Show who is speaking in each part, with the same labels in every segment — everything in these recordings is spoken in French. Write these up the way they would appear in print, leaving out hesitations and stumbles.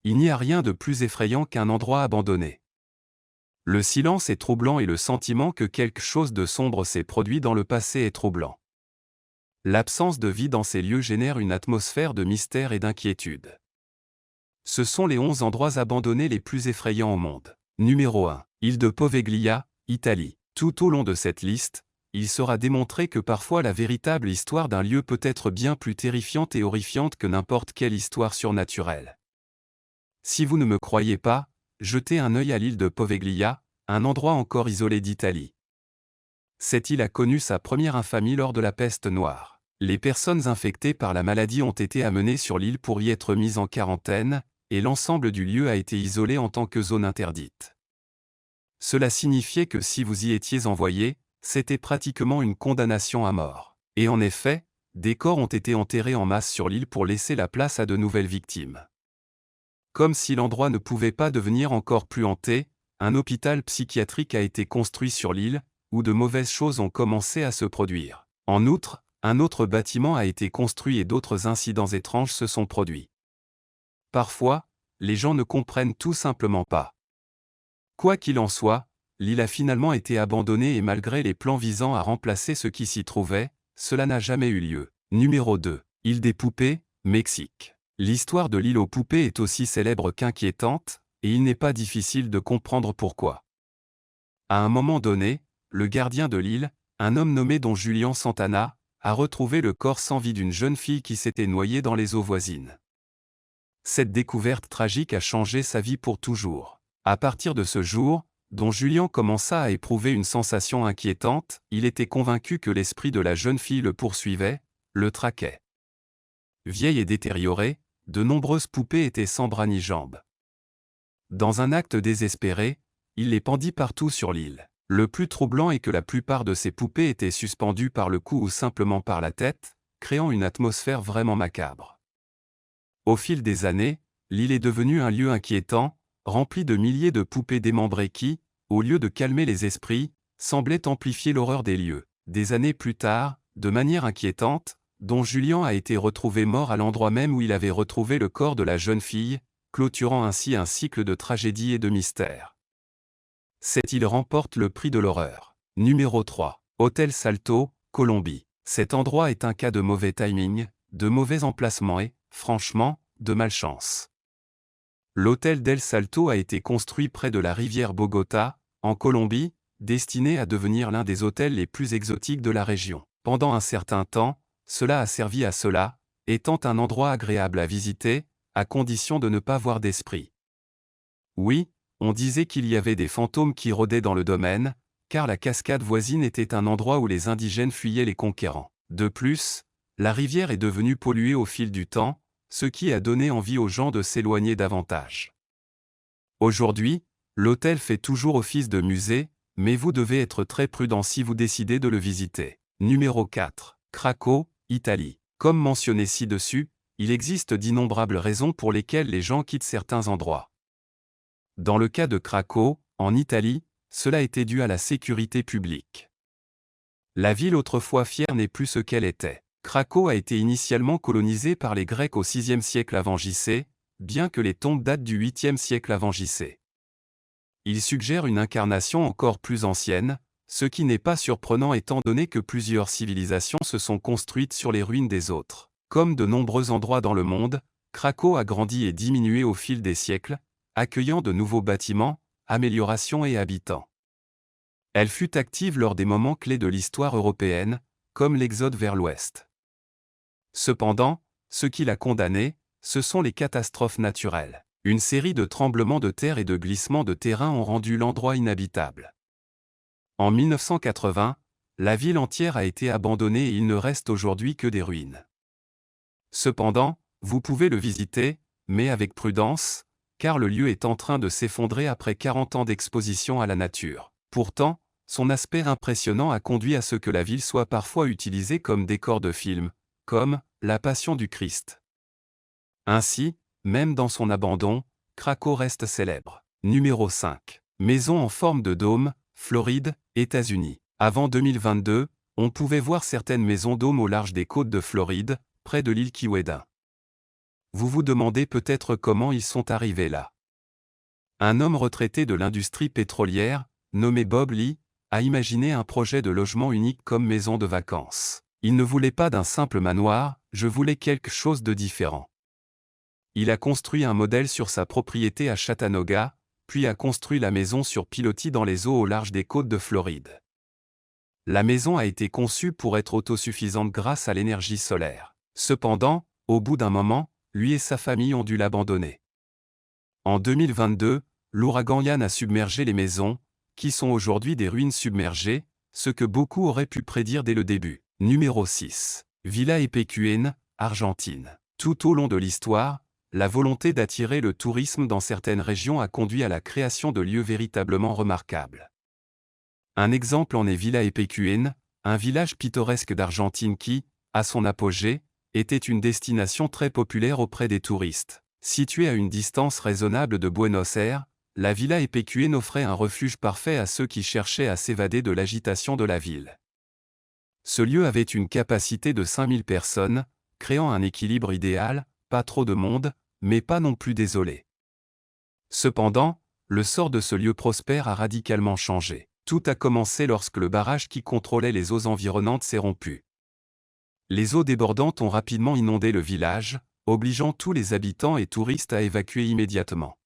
Speaker 1: Il n'y a rien de plus effrayant qu'un endroit abandonné. Le silence est troublant et le sentiment que quelque chose de sombre s'est produit dans le passé est troublant. L'absence de vie dans ces lieux génère une atmosphère de mystère et d'inquiétude. Ce sont les 11 endroits abandonnés les plus effrayants au monde. Numéro 1. Île de Poveglia, Italie. Tout au long de cette liste, il sera démontré que parfois la véritable histoire d'un lieu peut être bien plus terrifiante et horrifiante que n'importe quelle histoire surnaturelle. Si vous ne me croyez pas, jetez un œil à l'île de Poveglia, un endroit encore isolé d'Italie. Cette île a connu sa première infamie lors de la peste noire. Les personnes infectées par la maladie ont été amenées sur l'île pour y être mises en quarantaine, et l'ensemble du lieu a été isolé en tant que zone interdite. Cela signifiait que si vous y étiez envoyé, c'était pratiquement une condamnation à mort. Et en effet, des corps ont été enterrés en masse sur l'île pour laisser la place à de nouvelles victimes. Comme si l'endroit ne pouvait pas devenir encore plus hanté, un hôpital psychiatrique a été construit sur l'île, où de mauvaises choses ont commencé à se produire. En outre, un autre bâtiment a été construit et d'autres incidents étranges se sont produits. Parfois, les gens ne comprennent tout simplement pas. Quoi qu'il en soit, l'île a finalement été abandonnée et malgré les plans visant à remplacer ce qui s'y trouvait, cela n'a jamais eu lieu. Numéro 2. Île des Poupées, Mexique. L'histoire de l'île aux poupées est aussi célèbre qu'inquiétante, et il n'est pas difficile de comprendre pourquoi. À un moment donné, le gardien de l'île, un homme nommé Don Julian Santana, a retrouvé le corps sans vie d'une jeune fille qui s'était noyée dans les eaux voisines. Cette découverte tragique a changé sa vie pour toujours. À partir de ce jour, Don Julian commença à éprouver une sensation inquiétante, il était convaincu que l'esprit de la jeune fille le poursuivait, le traquait. Vieille et détériorée, de nombreuses poupées étaient sans bras ni jambes. Dans un acte désespéré, il les pendit partout sur l'île. Le plus troublant est que la plupart de ces poupées étaient suspendues par le cou ou simplement par la tête, créant une atmosphère vraiment macabre. Au fil des années, l'île est devenue un lieu inquiétant, rempli de milliers de poupées démembrées qui, au lieu de calmer les esprits, semblaient amplifier l'horreur des lieux. Des années plus tard, de manière inquiétante, Don Julian a été retrouvé mort à l'endroit même où il avait retrouvé le corps de la jeune fille, clôturant ainsi un cycle de tragédie et de mystère. Cette île remporte le prix de l'horreur. Numéro 3. Hôtel Salto, Colombie. Cet endroit est un cas de mauvais timing, de mauvais emplacement et, franchement, de malchance. L'hôtel d'El Salto a été construit près de la rivière Bogota, en Colombie, destiné à devenir l'un des hôtels les plus exotiques de la région. Pendant un certain temps, cela a servi à cela, étant un endroit agréable à visiter, à condition de ne pas voir d'esprit. Oui, on disait qu'il y avait des fantômes qui rôdaient dans le domaine, car la cascade voisine était un endroit où les indigènes fuyaient les conquérants. De plus, la rivière est devenue polluée au fil du temps, ce qui a donné envie aux gens de s'éloigner davantage. Aujourd'hui, l'hôtel fait toujours office de musée, mais vous devez être très prudent si vous décidez de le visiter. Numéro 4. Craco, Italie. Comme mentionné ci-dessus, il existe d'innombrables raisons pour lesquelles les gens quittent certains endroits. Dans le cas de Craco, en Italie, cela était dû à la sécurité publique. La ville autrefois fière n'est plus ce qu'elle était. Craco a été initialement colonisée par les Grecs au VIe siècle avant J.C., bien que les tombes datent du 8e siècle avant J.C. Il suggère une incarnation encore plus ancienne, ce qui n'est pas surprenant étant donné que plusieurs civilisations se sont construites sur les ruines des autres. Comme de nombreux endroits dans le monde, Craco a grandi et diminué au fil des siècles, accueillant de nouveaux bâtiments, améliorations et habitants. Elle fut active lors des moments clés de l'histoire européenne, comme l'exode vers l'ouest. Cependant, ce qui l'a condamnée, ce sont les catastrophes naturelles. Une série de tremblements de terre et de glissements de terrain ont rendu l'endroit inhabitable. En 1980, la ville entière a été abandonnée et il ne reste aujourd'hui que des ruines. Cependant, vous pouvez le visiter, mais avec prudence, car le lieu est en train de s'effondrer après 40 ans d'exposition à la nature. Pourtant, son aspect impressionnant a conduit à ce que la ville soit parfois utilisée comme décor de films, comme La Passion du Christ. Ainsi, même dans son abandon, Craco reste célèbre. Numéro 5. Maison en forme de dôme, Floride, États-Unis. Avant 2022, on pouvait voir certaines maisons dômes au large des côtes de Floride, près de l'île Key West. Vous vous demandez peut-être comment ils sont arrivés là. Un homme retraité de l'industrie pétrolière, nommé Bob Lee, a imaginé un projet de logement unique comme maison de vacances. Il ne voulait pas d'un simple manoir, je voulais quelque chose de différent. Il a construit un modèle sur sa propriété à Chattanooga, puis a construit la maison sur pilotis dans les eaux au large des côtes de Floride. La maison a été conçue pour être autosuffisante grâce à l'énergie solaire. Cependant, au bout d'un moment, lui et sa famille ont dû l'abandonner. En 2022, l'ouragan Ian a submergé les maisons, qui sont aujourd'hui des ruines submergées, ce que beaucoup auraient pu prédire dès le début. Numéro 6. Villa Epecuén, Argentine. Tout au long de l'histoire, la volonté d'attirer le tourisme dans certaines régions a conduit à la création de lieux véritablement remarquables. Un exemple en est Villa Epecuén, un village pittoresque d'Argentine qui, à son apogée, était une destination très populaire auprès des touristes. Située à une distance raisonnable de Buenos Aires, la Villa Epecuén offrait un refuge parfait à ceux qui cherchaient à s'évader de l'agitation de la ville. Ce lieu avait une capacité de 5000 personnes, créant un équilibre idéal, pas trop de monde, mais pas non plus désolé. Cependant, le sort de ce lieu prospère a radicalement changé. Tout a commencé lorsque le barrage qui contrôlait les eaux environnantes s'est rompu. Les eaux débordantes ont rapidement inondé le village, obligeant tous les habitants et touristes à évacuer immédiatement.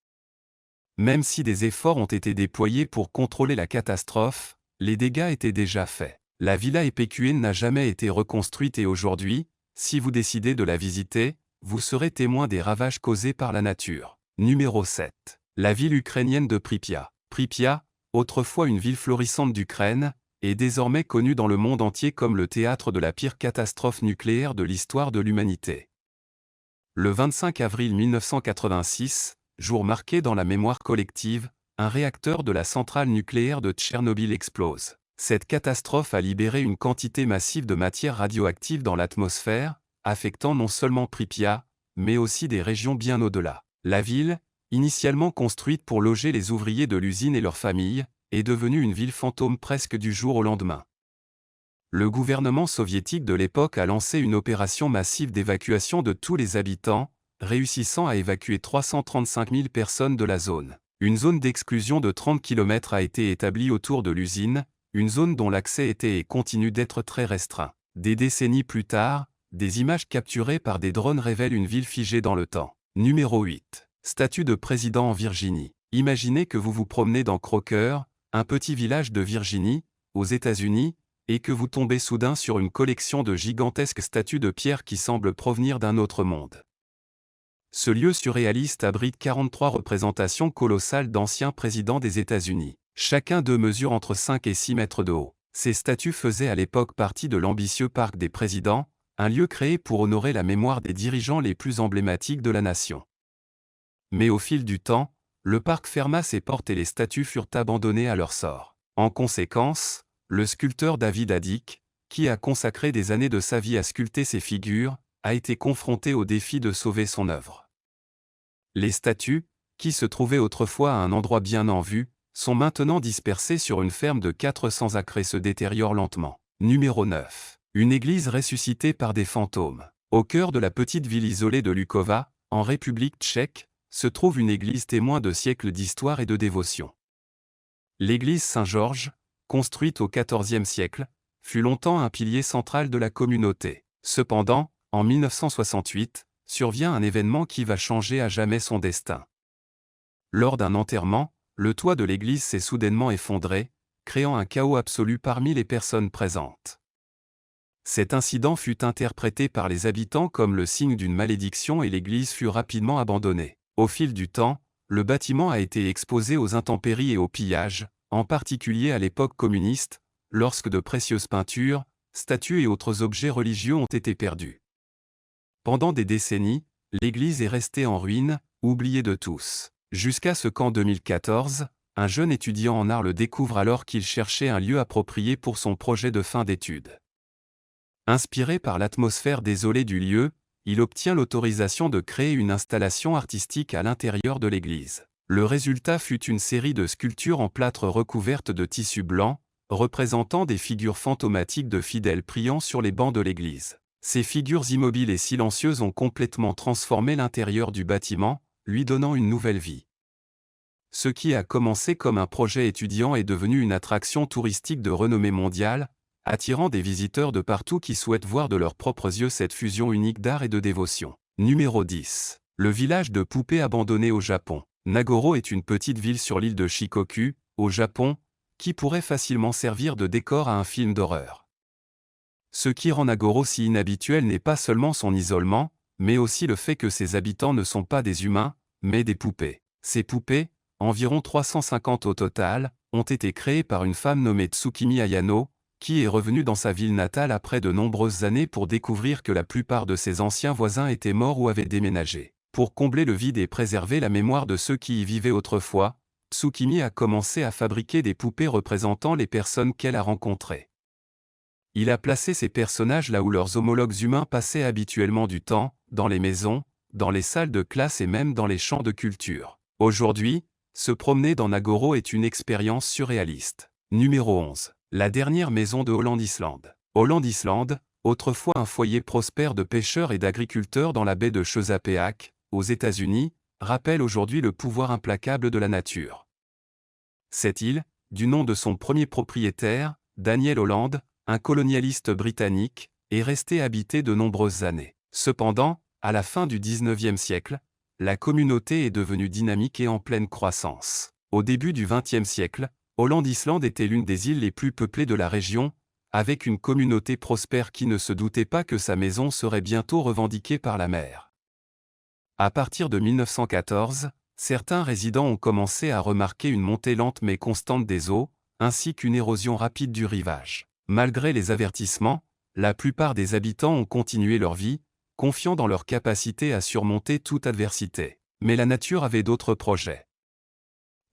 Speaker 1: Même si des efforts ont été déployés pour contrôler la catastrophe, les dégâts étaient déjà faits. La Villa Epecuén n'a jamais été reconstruite et aujourd'hui, si vous décidez de la visiter, vous serez témoin des ravages causés par la nature. Numéro 7. La ville ukrainienne de Pripyat. Pripyat, autrefois une ville florissante d'Ukraine, est désormais connue dans le monde entier comme le théâtre de la pire catastrophe nucléaire de l'histoire de l'humanité. Le 25 avril 1986, jour marqué dans la mémoire collective, un réacteur de la centrale nucléaire de Tchernobyl explose. Cette catastrophe a libéré une quantité massive de matière radioactive dans l'atmosphère, affectant non seulement Pripyat, mais aussi des régions bien au-delà. La ville, initialement construite pour loger les ouvriers de l'usine et leurs familles, est devenue une ville fantôme presque du jour au lendemain. Le gouvernement soviétique de l'époque a lancé une opération massive d'évacuation de tous les habitants, réussissant à évacuer 335 000 personnes de la zone. Une zone d'exclusion de 30 km a été établie autour de l'usine, une zone dont l'accès était et continue d'être très restreint. Des décennies plus tard, des images capturées par des drones révèlent une ville figée dans le temps. Numéro 8. Statue de président en Virginie. Imaginez que vous vous promenez dans Crocker, un petit village de Virginie, aux États-Unis, et que vous tombez soudain sur une collection de gigantesques statues de pierre qui semblent provenir d'un autre monde. Ce lieu surréaliste abrite 43 représentations colossales d'anciens présidents des États-Unis. Chacun d'eux mesure entre 5 et 6 mètres de haut. Ces statues faisaient à l'époque partie de l'ambitieux Parc des Présidents, un lieu créé pour honorer la mémoire des dirigeants les plus emblématiques de la nation. Mais au fil du temps, le parc ferma ses portes et les statues furent abandonnées à leur sort. En conséquence, le sculpteur David Adick, qui a consacré des années de sa vie à sculpter ces figures, a été confronté au défi de sauver son œuvre. Les statues, qui se trouvaient autrefois à un endroit bien en vue, sont maintenant dispersées sur une ferme de 400 acres et se détériorent lentement. Numéro 9. Une église ressuscitée par des fantômes. Au cœur de la petite ville isolée de Lukova, en République tchèque, se trouve une église témoin de siècles d'histoire et de dévotion. L'église Saint-Georges, construite au XIVe siècle, fut longtemps un pilier central de la communauté. Cependant, en 1968, survient un événement qui va changer à jamais son destin. Lors d'un enterrement, le toit de l'église s'est soudainement effondré, créant un chaos absolu parmi les personnes présentes. Cet incident fut interprété par les habitants comme le signe d'une malédiction et l'église fut rapidement abandonnée. Au fil du temps, le bâtiment a été exposé aux intempéries et aux pillages, en particulier à l'époque communiste, lorsque de précieuses peintures, statues et autres objets religieux ont été perdus. Pendant des décennies, l'église est restée en ruine, oubliée de tous. Jusqu'à ce qu'en 2014, un jeune étudiant en art le découvre alors qu'il cherchait un lieu approprié pour son projet de fin d'études. Inspiré par l'atmosphère désolée du lieu, il obtient l'autorisation de créer une installation artistique à l'intérieur de l'église. Le résultat fut une série de sculptures en plâtre recouvertes de tissu blanc, représentant des figures fantomatiques de fidèles priant sur les bancs de l'église. Ces figures immobiles et silencieuses ont complètement transformé l'intérieur du bâtiment, lui donnant une nouvelle vie. Ce qui a commencé comme un projet étudiant est devenu une attraction touristique de renommée mondiale, attirant des visiteurs de partout qui souhaitent voir de leurs propres yeux cette fusion unique d'art et de dévotion. Numéro 10. Le village de poupées abandonné au Japon. Nagoro est une petite ville sur l'île de Shikoku, au Japon, qui pourrait facilement servir de décor à un film d'horreur. Ce qui rend Nagoro si inhabituel n'est pas seulement son isolement, mais aussi le fait que ses habitants ne sont pas des humains, mais des poupées. Ces poupées, environ 350 au total, ont été créées par une femme nommée Tsukimi Ayano, qui est revenue dans sa ville natale après de nombreuses années pour découvrir que la plupart de ses anciens voisins étaient morts ou avaient déménagé. Pour combler le vide et préserver la mémoire de ceux qui y vivaient autrefois, Tsukimi a commencé à fabriquer des poupées représentant les personnes qu'elle a rencontrées. Il a placé ces personnages là où leurs homologues humains passaient habituellement du temps, dans les maisons, dans les salles de classe et même dans les champs de culture. Aujourd'hui, se promener dans Nagoro est une expérience surréaliste. Numéro 11. La dernière maison de Holland Island. Holland Island, autrefois un foyer prospère de pêcheurs et d'agriculteurs dans la baie de Chesapeake, aux États-Unis, rappelle aujourd'hui le pouvoir implacable de la nature. Cette île, du nom de son premier propriétaire, Daniel Holland, un colonialiste britannique, est restée habitée de nombreuses années. Cependant, à la fin du XIXe siècle, la communauté est devenue dynamique et en pleine croissance. Au début du XXe siècle, Holland Island était l'une des îles les plus peuplées de la région, avec une communauté prospère qui ne se doutait pas que sa maison serait bientôt revendiquée par la mer. À partir de 1914, certains résidents ont commencé à remarquer une montée lente mais constante des eaux, ainsi qu'une érosion rapide du rivage. Malgré les avertissements, la plupart des habitants ont continué leur vie, confiant dans leur capacité à surmonter toute adversité. Mais la nature avait d'autres projets.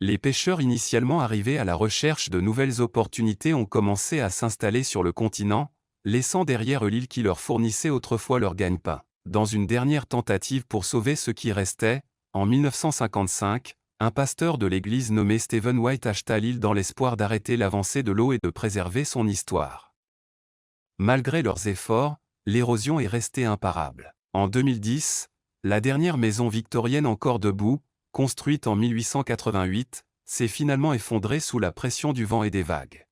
Speaker 1: Les pêcheurs initialement arrivés à la recherche de nouvelles opportunités ont commencé à s'installer sur le continent, laissant derrière eux l'île qui leur fournissait autrefois leur gagne-pain. Dans une dernière tentative pour sauver ce qui restait, en 1955, un pasteur de l'église nommé Stephen White acheta l'île dans l'espoir d'arrêter l'avancée de l'eau et de préserver son histoire. Malgré leurs efforts, l'érosion est restée imparable. En 2010, la dernière maison victorienne encore debout, construite en 1888, s'est finalement effondrée sous la pression du vent et des vagues.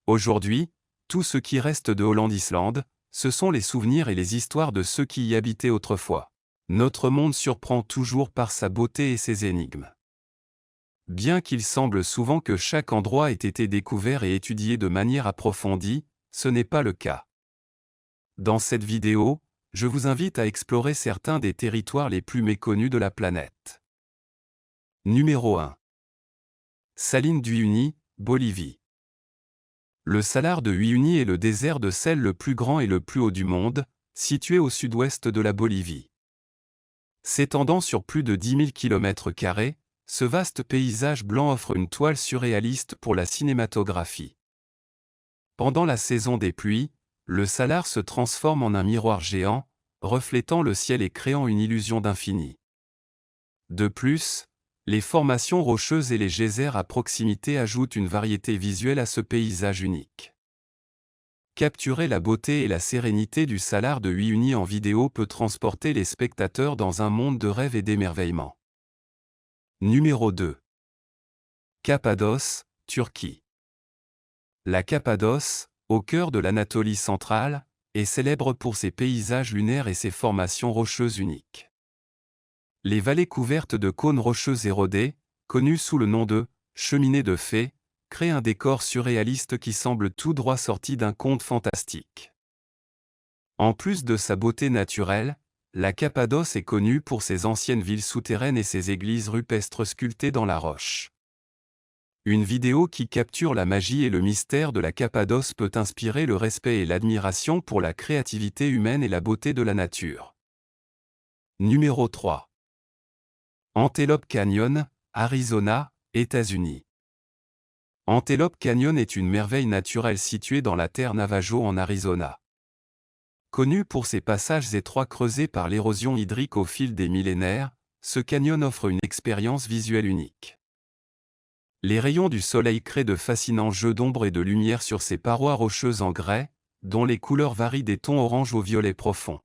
Speaker 1: Aujourd'hui, tout ce qui reste de Holland Island, ce sont les souvenirs et les histoires de ceux qui y habitaient autrefois. Notre monde surprend toujours par sa beauté et ses énigmes. Bien qu'il semble souvent que chaque endroit ait été découvert et étudié de manière approfondie, ce n'est pas le cas. Dans cette vidéo, je vous invite à explorer certains des territoires les plus méconnus de la planète. Numéro 1. Saline d'Uyuni, Bolivie. Le salar de Uyuni est le désert de sel le plus grand et le plus haut du monde, situé au sud-ouest de la Bolivie. S'étendant sur plus de 10 000 km², ce vaste paysage blanc offre une toile surréaliste pour la cinématographie. Pendant la saison des pluies, le salar se transforme en un miroir géant, reflétant le ciel et créant une illusion d'infini. De plus, les formations rocheuses et les geysers à proximité ajoutent une variété visuelle à ce paysage unique. Capturer la beauté et la sérénité du salar de Uyuni en vidéo peut transporter les spectateurs dans un monde de rêve et d'émerveillement. Numéro 2. Cappadoce, Turquie. La Cappadoce, au cœur de l'Anatolie centrale, est célèbre pour ses paysages lunaires et ses formations rocheuses uniques. Les vallées couvertes de cônes rocheux érodés, connues sous le nom de « cheminées de fées », créent un décor surréaliste qui semble tout droit sorti d'un conte fantastique. En plus de sa beauté naturelle, la Cappadoce est connue pour ses anciennes villes souterraines et ses églises rupestres sculptées dans la roche. Une vidéo qui capture la magie et le mystère de la Cappadoce peut inspirer le respect et l'admiration pour la créativité humaine et la beauté de la nature. Numéro 3. Antelope Canyon, Arizona, États-Unis. Antelope Canyon est une merveille naturelle située dans la terre Navajo en Arizona. Connu pour ses passages étroits creusés par l'érosion hydrique au fil des millénaires, ce canyon offre une expérience visuelle unique. Les rayons du soleil créent de fascinants jeux d'ombre et de lumière sur ses parois rocheuses en grès, dont les couleurs varient des tons orange au violet profond.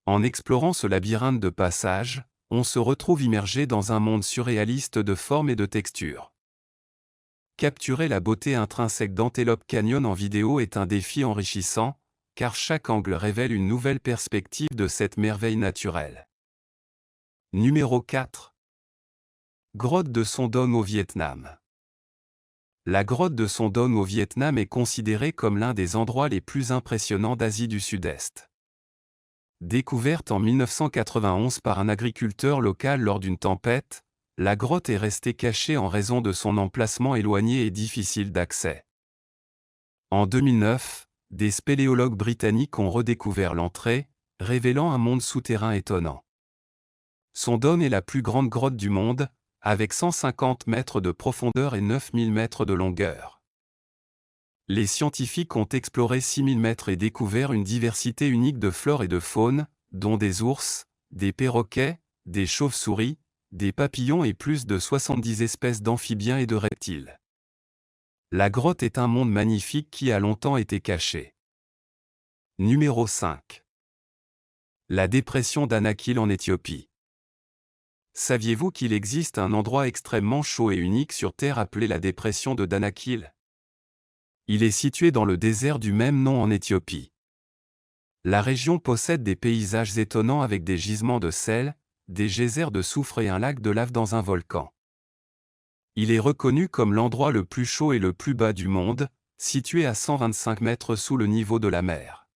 Speaker 1: En explorant ce labyrinthe de passages, on se retrouve immergé dans un monde surréaliste de formes et de textures. Capturer la beauté intrinsèque d'Antelope Canyon en vidéo est un défi enrichissant, car chaque angle révèle une nouvelle perspective de cette merveille naturelle. Numéro 4. Grotte de Son Doong au Vietnam. La grotte de Son Doong au Vietnam est considérée comme l'un des endroits les plus impressionnants d'Asie du Sud-Est. Découverte en 1991 par un agriculteur local lors d'une tempête, la grotte est restée cachée en raison de son emplacement éloigné et difficile d'accès. En 2009, des spéléologues britanniques ont redécouvert l'entrée, révélant un monde souterrain étonnant. Son Doong est la plus grande grotte du monde, avec 150 mètres de profondeur et 9000 mètres de longueur. Les scientifiques ont exploré 6000 mètres et découvert une diversité unique de flore et de faune, dont des ours, des perroquets, des chauves-souris, des papillons et plus de 70 espèces d'amphibiens et de reptiles. La grotte est un monde magnifique qui a longtemps été caché. Numéro 5. La dépression d'Anakil en Éthiopie. Saviez-vous qu'il existe un endroit extrêmement chaud et unique sur Terre appelé la dépression de Danakil? Il est situé dans le désert du même nom en Éthiopie. La région possède des paysages étonnants avec des gisements de sel, des geysers de soufre et un lac de lave dans un volcan. Il est reconnu comme l'endroit le plus chaud et le plus bas du monde, situé à 125 mètres sous le niveau de la mer.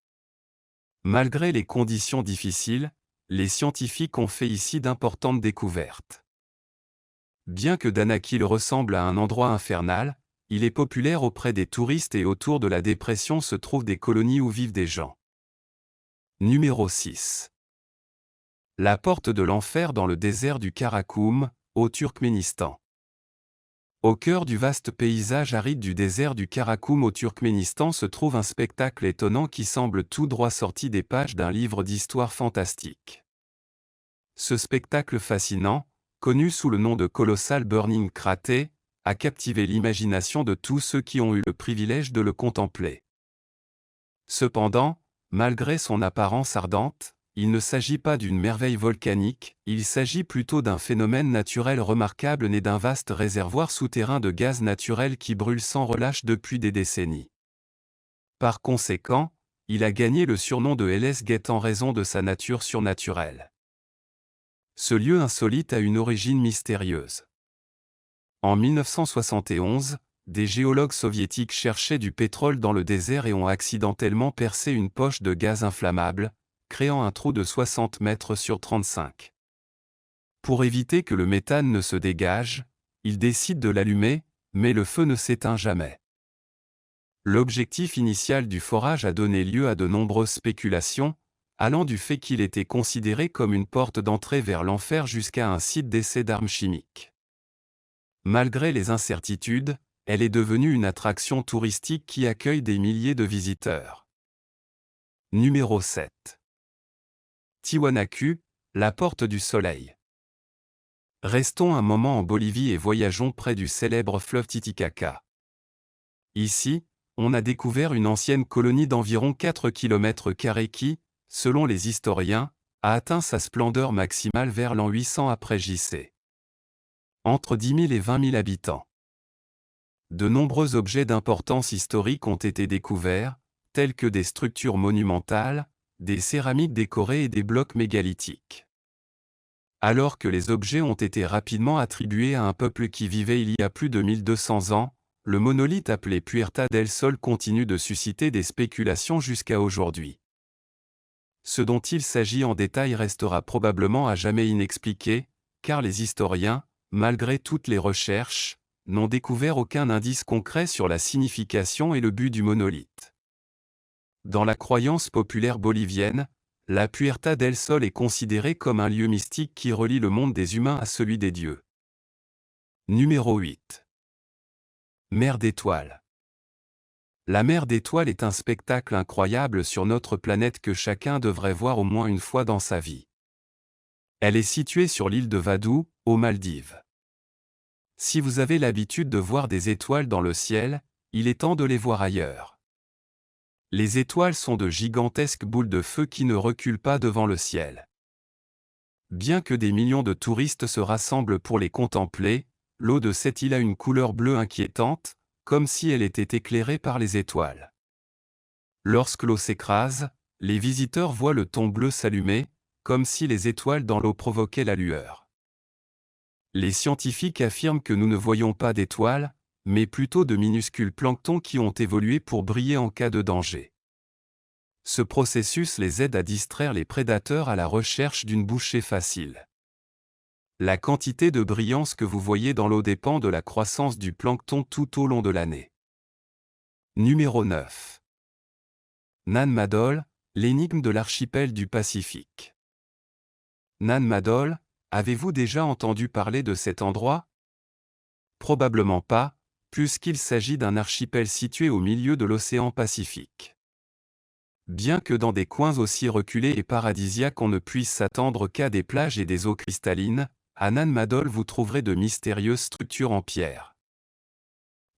Speaker 1: Malgré les conditions difficiles, les scientifiques ont fait ici d'importantes découvertes. Bien que Danakil ressemble à un endroit infernal, il est populaire auprès des touristes et autour de la dépression se trouvent des colonies où vivent des gens. Numéro 6. La porte de l'enfer dans le désert du Karakoum, au Turkménistan. Au cœur du vaste paysage aride du désert du Karakoum au Turkménistan se trouve un spectacle étonnant qui semble tout droit sorti des pages d'un livre d'histoire fantastique. Ce spectacle fascinant, connu sous le nom de Colossal Burning Crater, a captivé l'imagination de tous ceux qui ont eu le privilège de le contempler. Cependant, malgré son apparence ardente, il ne s'agit pas d'une merveille volcanique, il s'agit plutôt d'un phénomène naturel remarquable né d'un vaste réservoir souterrain de gaz naturel qui brûle sans relâche depuis des décennies. Par conséquent, il a gagné le surnom de Hell's Gate en raison de sa nature surnaturelle. Ce lieu insolite a une origine mystérieuse. En 1971, des géologues soviétiques cherchaient du pétrole dans le désert et ont accidentellement percé une poche de gaz inflammable, créant un trou de 60 mètres sur 35. Pour éviter que le méthane ne se dégage, ils décident de l'allumer, mais le feu ne s'éteint jamais. L'objectif initial du forage a donné lieu à de nombreuses spéculations, allant du fait qu'il était considéré comme une porte d'entrée vers l'enfer jusqu'à un site d'essai d'armes chimiques. Malgré les incertitudes, elle est devenue une attraction touristique qui accueille des milliers de visiteurs. Numéro 7. Tiwanaku, la porte du soleil. Restons un moment en Bolivie et voyageons près du célèbre fleuve Titicaca. Ici, on a découvert une ancienne colonie d'environ 4 km² qui, selon les historiens, a atteint sa splendeur maximale vers l'an 800 après J.C. Entre 10 000 et 20 000 habitants. De nombreux objets d'importance historique ont été découverts, tels que des structures monumentales, des céramiques décorées et des blocs mégalithiques. Alors que les objets ont été rapidement attribués à un peuple qui vivait il y a plus de 1200 ans, le monolithe appelé Puerta del Sol continue de susciter des spéculations jusqu'à aujourd'hui. Ce dont il s'agit en détail restera probablement à jamais inexpliqué, car les historiens, malgré toutes les recherches, n'ont découvert aucun indice concret sur la signification et le but du monolithe. Dans la croyance populaire bolivienne, la Puerta del Sol est considérée comme un lieu mystique qui relie le monde des humains à celui des dieux. Numéro 8. Mer d'étoiles. La mer d'étoiles est un spectacle incroyable sur notre planète que chacun devrait voir au moins une fois dans sa vie. Elle est située sur l'île de Vadou, aux Maldives. Si vous avez l'habitude de voir des étoiles dans le ciel, il est temps de les voir ailleurs. Les étoiles sont de gigantesques boules de feu qui ne reculent pas devant le ciel. Bien que des millions de touristes se rassemblent pour les contempler, l'eau de cette île a une couleur bleue inquiétante, comme si elle était éclairée par les étoiles. Lorsque l'eau s'écrase, les visiteurs voient le ton bleu s'allumer, comme si les étoiles dans l'eau provoquaient la lueur. Les scientifiques affirment que nous ne voyons pas d'étoiles, mais plutôt de minuscules planctons qui ont évolué pour briller en cas de danger. Ce processus les aide à distraire les prédateurs à la recherche d'une bouchée facile. La quantité de brillance que vous voyez dans l'eau dépend de la croissance du plancton tout au long de l'année. Numéro 9. Nan Madol, l'énigme de l'archipel du Pacifique. Nan Madol, avez-vous déjà entendu parler de cet endroit? Probablement pas, puisqu'il s'agit d'un archipel situé au milieu de l'océan Pacifique. Bien que dans des coins aussi reculés et paradisiaques on ne puisse s'attendre qu'à des plages et des eaux cristallines, à Nan Madol vous trouverez de mystérieuses structures en pierre.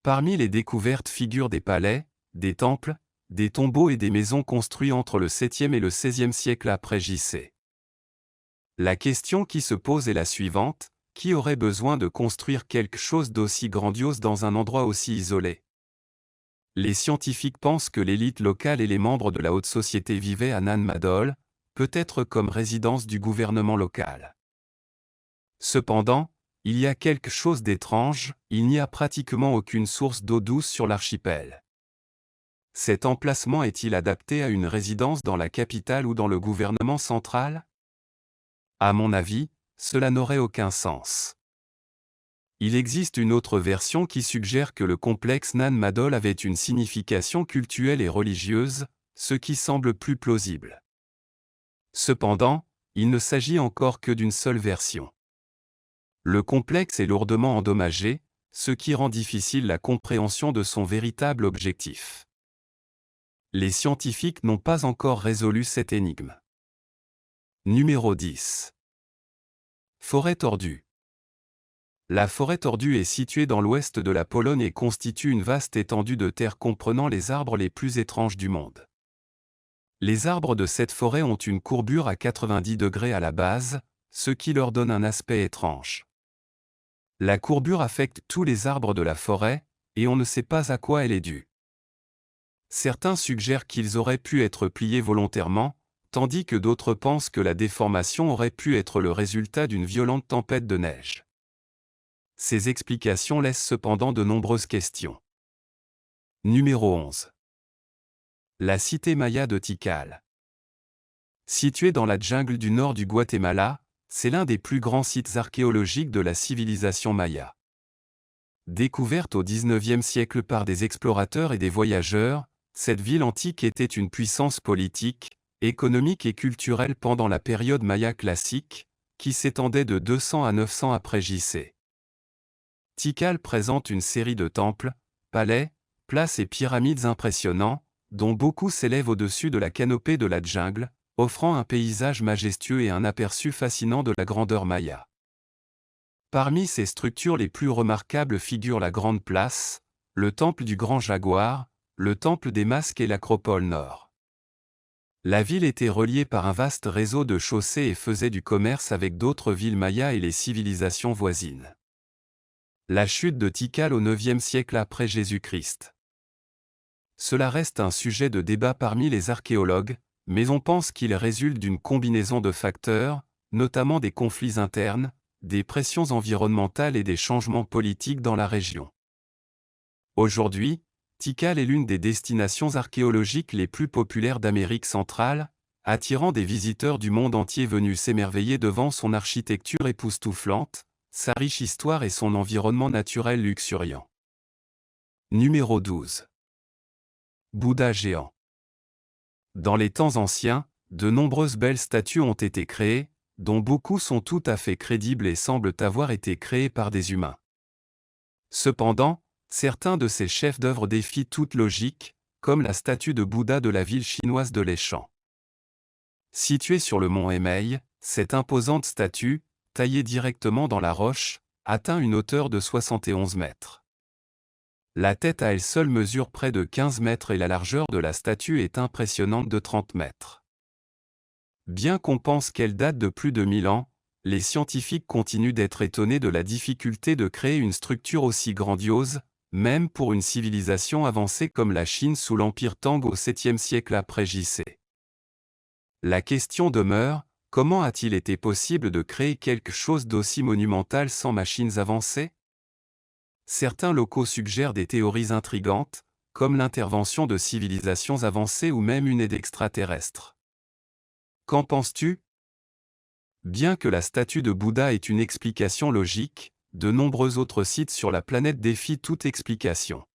Speaker 1: Parmi les découvertes figurent des palais, des temples, des tombeaux et des maisons construits entre le 7e et le 16e siècle après J.C. La question qui se pose est la suivante: qui aurait besoin de construire quelque chose d'aussi grandiose dans un endroit aussi isolé? Les scientifiques pensent que l'élite locale et les membres de la haute société vivaient à Nan Madol, peut-être comme résidence du gouvernement local. Cependant, il y a quelque chose d'étrange, il n'y a pratiquement aucune source d'eau douce sur l'archipel. Cet emplacement est-il adapté à une résidence dans la capitale ou dans le gouvernement central? À mon avis, cela n'aurait aucun sens. Il existe une autre version qui suggère que le complexe Nan Madol avait une signification cultuelle et religieuse, ce qui semble plus plausible. Cependant, il ne s'agit encore que d'une seule version. Le complexe est lourdement endommagé, ce qui rend difficile la compréhension de son véritable objectif. Les scientifiques n'ont pas encore résolu cette énigme. Numéro 10. Forêt tordue. La forêt tordue est située dans l'ouest de la Pologne et constitue une vaste étendue de terre comprenant les arbres les plus étranges du monde. Les arbres de cette forêt ont une courbure à 90 degrés à la base, ce qui leur donne un aspect étrange. La courbure affecte tous les arbres de la forêt, et on ne sait pas à quoi elle est due. Certains suggèrent qu'ils auraient pu être pliés volontairement, tandis que d'autres pensent que la déformation aurait pu être le résultat d'une violente tempête de neige. Ces explications laissent cependant de nombreuses questions. Numéro 11. La cité maya de Tikal. Située dans la jungle du nord du Guatemala, c'est l'un des plus grands sites archéologiques de la civilisation maya. Découverte au XIXe siècle par des explorateurs et des voyageurs, cette ville antique était une puissance politique, économique et culturelle pendant la période maya classique, qui s'étendait de 200 à 900 après J.C. Tikal présente une série de temples, palais, places et pyramides impressionnants, dont beaucoup s'élèvent au-dessus de la canopée de la jungle, offrant un paysage majestueux et un aperçu fascinant de la grandeur maya. Parmi ces structures les plus remarquables figurent la Grande Place, le temple du Grand Jaguar, le temple des Masques et l'acropole nord. La ville était reliée par un vaste réseau de chaussées et faisait du commerce avec d'autres villes mayas et les civilisations voisines. La chute de Tikal au IXe siècle après Jésus-Christ. Cela reste un sujet de débat parmi les archéologues, mais on pense qu'il résulte d'une combinaison de facteurs, notamment des conflits internes, des pressions environnementales et des changements politiques dans la région. Aujourd'hui, Tikal est l'une des destinations archéologiques les plus populaires d'Amérique centrale, attirant des visiteurs du monde entier venus s'émerveiller devant son architecture époustouflante, sa riche histoire et son environnement naturel luxuriant. Numéro 12. Bouddha géant. Dans les temps anciens, de nombreuses belles statues ont été créées, dont beaucoup sont tout à fait crédibles et semblent avoir été créées par des humains. Cependant, certains de ces chefs-d'œuvre défient toute logique, comme la statue de Bouddha de la ville chinoise de Leshan. Située sur le mont Emei, cette imposante statue, taillée directement dans la roche, atteint une hauteur de 71 mètres. La tête à elle seule mesure près de 15 mètres et la largeur de la statue est impressionnante de 30 mètres. Bien qu'on pense qu'elle date de plus de 1000 ans, les scientifiques continuent d'être étonnés de la difficulté de créer une structure aussi grandiose, même pour une civilisation avancée comme la Chine sous l'Empire Tang au 7e siècle après J.C. La question demeure, comment a-t-il été possible de créer quelque chose d'aussi monumental sans machines avancées? Certains locaux suggèrent des théories intrigantes, comme l'intervention de civilisations avancées ou même une aide extraterrestre. Qu'en penses-tu? Bien que la statue de Bouddha ait une explication logique, de nombreux autres sites sur la planète défient toute explication.